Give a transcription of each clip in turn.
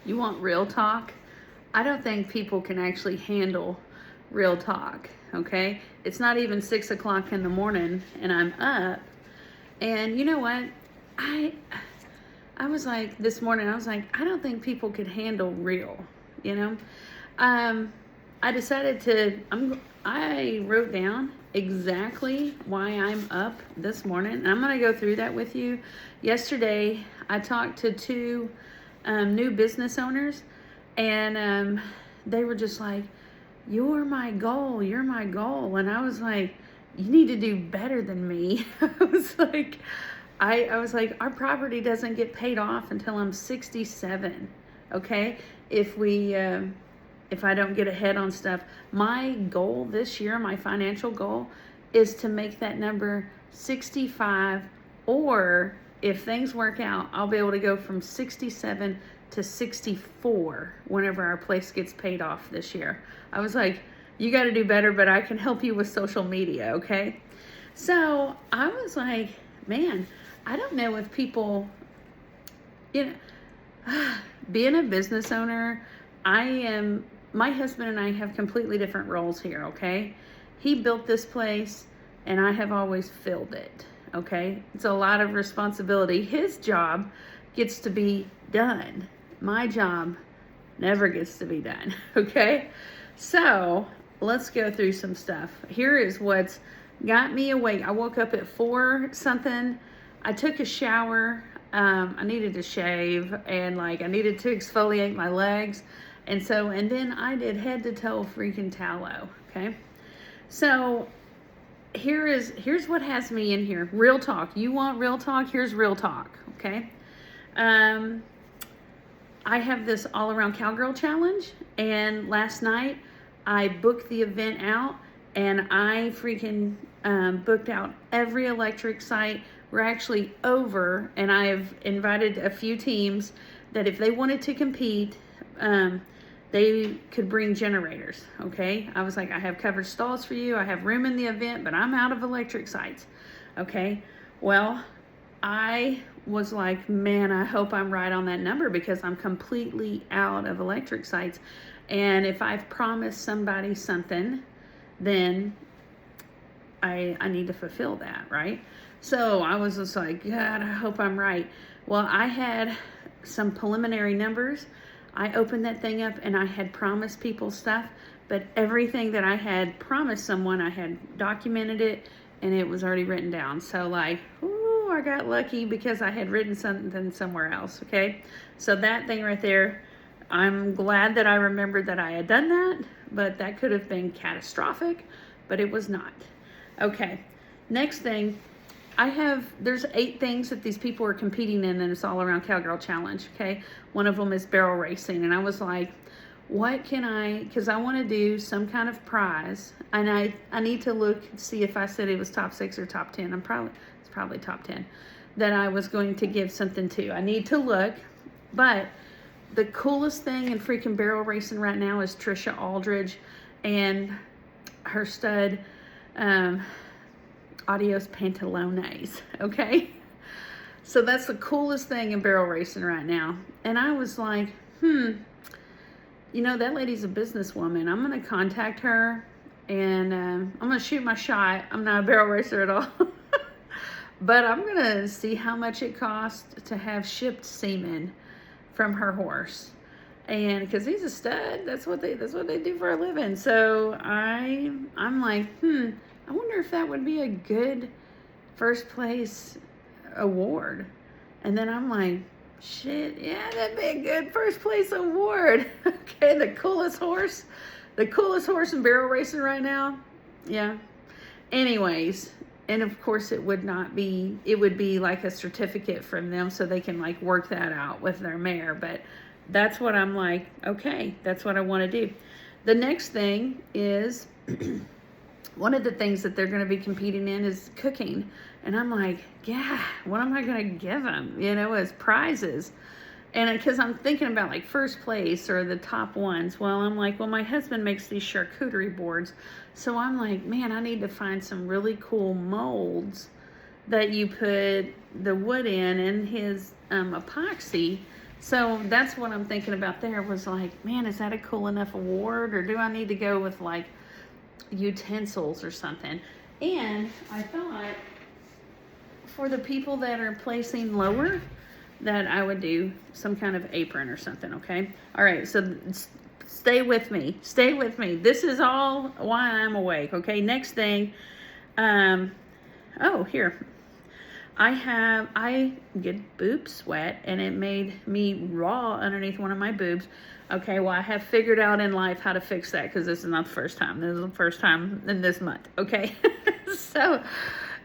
You want real talk? I don't think people can actually handle real talk, okay? It's not even 6 o'clock in the morning and I'm up. And you know what? I I was like, this morning, I was like, I don't think people could handle real, you know? I decided I wrote down exactly why I'm up this morning. And I'm going to go through that with you. Yesterday, I talked to two new business owners, and they were just like, you're my goal. You're my goal. And I was like, you need to do better than me. I was like, our property doesn't get paid off until I'm 67. Okay. If I don't get ahead on stuff, my goal this year, my financial goal is to make that number 65, or if things work out, I'll be able to go from 67 to 64 whenever our place gets paid off this year. I was like, you got to do better, but I can help you with social media, okay? So I was like, man, I don't know if people, being a business owner, my husband and I have completely different roles here, okay? He built this place and I have always filled it, okay? It's a lot of responsibility. His job gets to be done. My job never gets to be done, okay? So let's go through some stuff. Here is what's got me awake. I woke up at 4 something. I took a shower. I needed to shave, and I needed to exfoliate my legs. And then I did head to toe freaking tallow. Okay. So here's what has me in here. Real talk. You want real talk? Here's real talk. Okay. I have this all around cowgirl challenge, and last night I booked the event out, and I freaking booked out every electric site. We're actually over, and I have invited a few teams that if they wanted to compete, they could bring generators, okay? I was like, I have covered stalls for you. I have room in the event, but I'm out of electric sites, okay? Well, I was like, man, I hope I'm right on that number, because I'm completely out of electric sites. And if I've promised somebody something, then I need to fulfill that, right? So I was just like, God, I hope I'm right. Well, I had some preliminary numbers. I opened that thing up and I had promised people stuff, but everything that I had promised someone, I had documented it and it was already written down. So ooh, I got lucky because I had written something somewhere else, okay? So that thing right there, I'm glad that I remembered that I had done that, but that could have been catastrophic, but it was not. Okay, next thing, there's 8 things that these people are competing in, and it's all around Cowgirl Challenge, okay? One of them is barrel racing, and I was like, what can because I want to do some kind of prize, and I need to look, see if I said it was top 6 or top 10. It's probably top 10, that I was going to give something to. I need to look, but the coolest thing in freaking barrel racing right now is Trisha Aldridge and her stud, Adios Pantalones, okay? So that's the coolest thing in barrel racing right now. And I was like, that lady's a businesswoman. I'm going to contact her, and I'm going to shoot my shot. I'm not a barrel racer at all. But I'm going to see how much it costs to have shipped semen from her horse. And because he's a stud, that's what they do for a living. So I'm like, I wonder if that would be a good first place award. And then I'm like, shit, yeah, that'd be a good first place award. Okay, the coolest horse in barrel racing right now. Yeah. Anyways, and of course it would be like a certificate from them so they can work that out with their mare. But that's what I'm like, okay, that's what I want to do. The next thing is, one of the things that they're going to be competing in is cooking. And I'm like, yeah, what am I going to give them, as prizes? And because I'm thinking about first place or the top ones. Well, I'm like, well, my husband makes these charcuterie boards. So I'm like, man, I need to find some really cool molds that you put the wood in and his epoxy, So that's what I'm thinking about there, was like, man, is that a cool enough award, or do I need to go with like utensils or something? And I thought for the people that are placing lower, that I would do some kind of apron or something, okay? All right, so stay with me. Stay with me. This is all why I'm awake, okay? Next thing, oh, here. I get boob sweat, and it made me raw underneath one of my boobs. Okay, well, I have figured out in life how to fix that, because this is not the first time. This is the first time in this month, okay? So,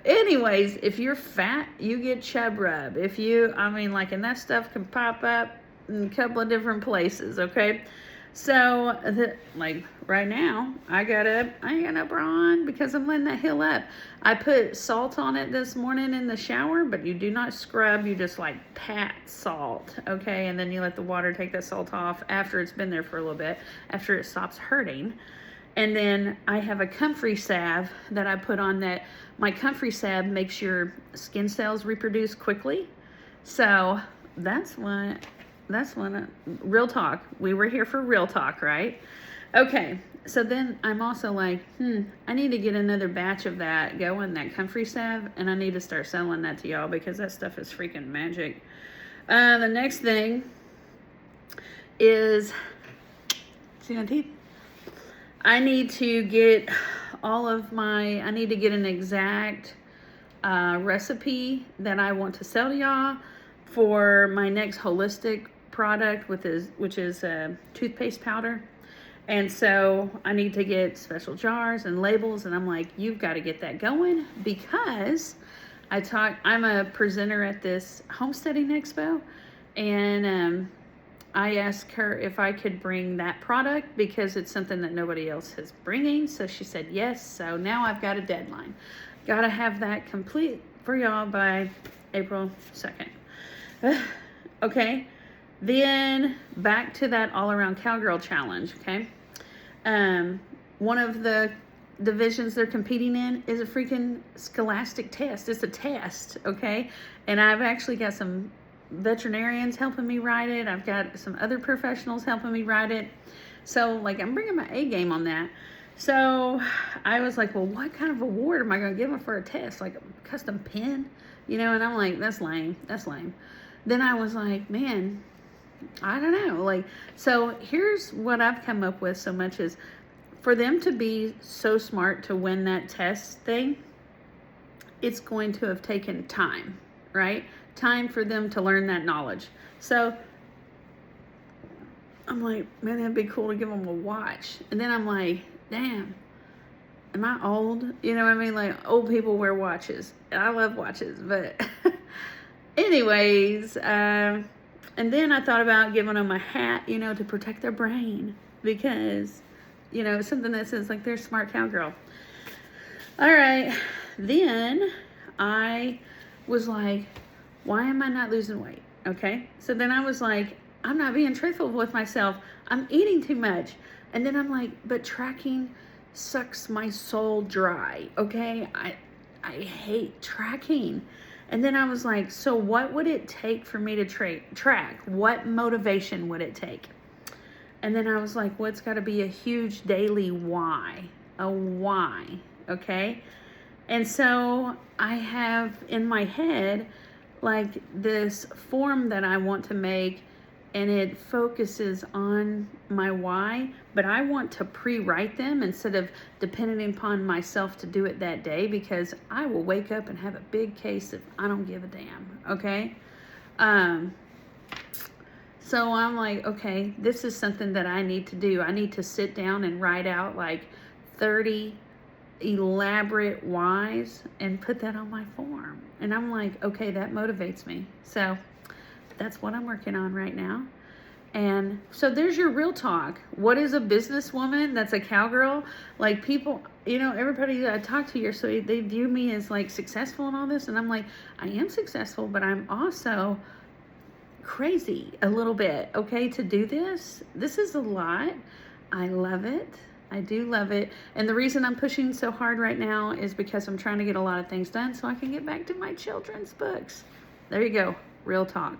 anyways, if you're fat, you get chub rub. If you, I mean, like, and that stuff can pop up in a couple of different places, okay? So, like, right now, I ain't got no bra on because I'm letting that heal up. I put salt on it this morning in the shower, but you do not scrub. You just, like, pat salt, okay? And then you let the water take that salt off after it's been there for a little bit, after it stops hurting. And then I have a comfrey salve that I put on that. My comfrey salve makes your skin cells reproduce quickly. So, that's what... real talk. We were here for real talk, right? Okay, so then I'm also like, I need to get another batch of that going, that comfrey salve, and I need to start selling that to y'all, because that stuff is freaking magic. The next thing is, see my teeth? I need to get I need to get an exact recipe that I want to sell to y'all for my next holistic product, which is toothpaste powder. And so I need to get special jars and labels, and I'm like, you've got to get that going, because I'm a presenter at this homesteading expo, and I asked her if I could bring that product because it's something that nobody else is bringing. So she said yes. So now I've got a deadline. Got to have that complete for y'all by April 2nd. Okay, then back to that all-around cowgirl challenge, okay? One of the divisions they're competing in is a freaking scholastic test. It's a test, okay? And I've actually got some veterinarians helping me write it. I've got some other professionals helping me write it. So, like, I'm bringing my A game on that. So I was like, well, what kind of award am I going to give them for a test? Like a custom pen? You know, and I'm like, that's lame. That's lame. Then I was like, man, I don't know. Like, so here's what I've come up with so much is, for them to be so smart to win that test thing, it's going to have taken time, right? Time for them to learn that knowledge. So I'm like, man, that'd be cool to give them a watch. And then I'm like, damn, am I old? You know what I mean? Like, old people wear watches. I love watches, but anyways, and then I thought about giving them a hat, you know, to protect their brain, because, you know, something that says like they're a smart cowgirl. All right, then I was like, why am I not losing weight? Okay, so then I was like, I'm not being truthful with myself. I'm eating too much. And then I'm like, but tracking sucks my soul dry, okay? I hate tracking. And then I was like, so what would it take for me to track? What motivation would it take? And then I was like, well, it's got to be a huge daily why. A why, okay? And so I have in my head like this form that I want to make, and it focuses on my why, but I want to pre-write them instead of depending upon myself to do it that day, because I will wake up and have a big case of I don't give a damn, okay? So I'm like, okay, this is something that I need to do. I need to sit down and write out like 30 elaborate whys and put that on my form. And I'm like, okay, that motivates me. So that's what I'm working on right now. And so there's your real talk. What is a businesswoman that's a cowgirl? Like, people, you know, everybody I talk to here, so they view me as like successful and all this. And I'm like, I am successful, but I'm also crazy a little bit, okay, to do this. This is a lot. I love it. I do love it. And the reason I'm pushing so hard right now is because I'm trying to get a lot of things done so I can get back to my children's books. There you go. Real talk.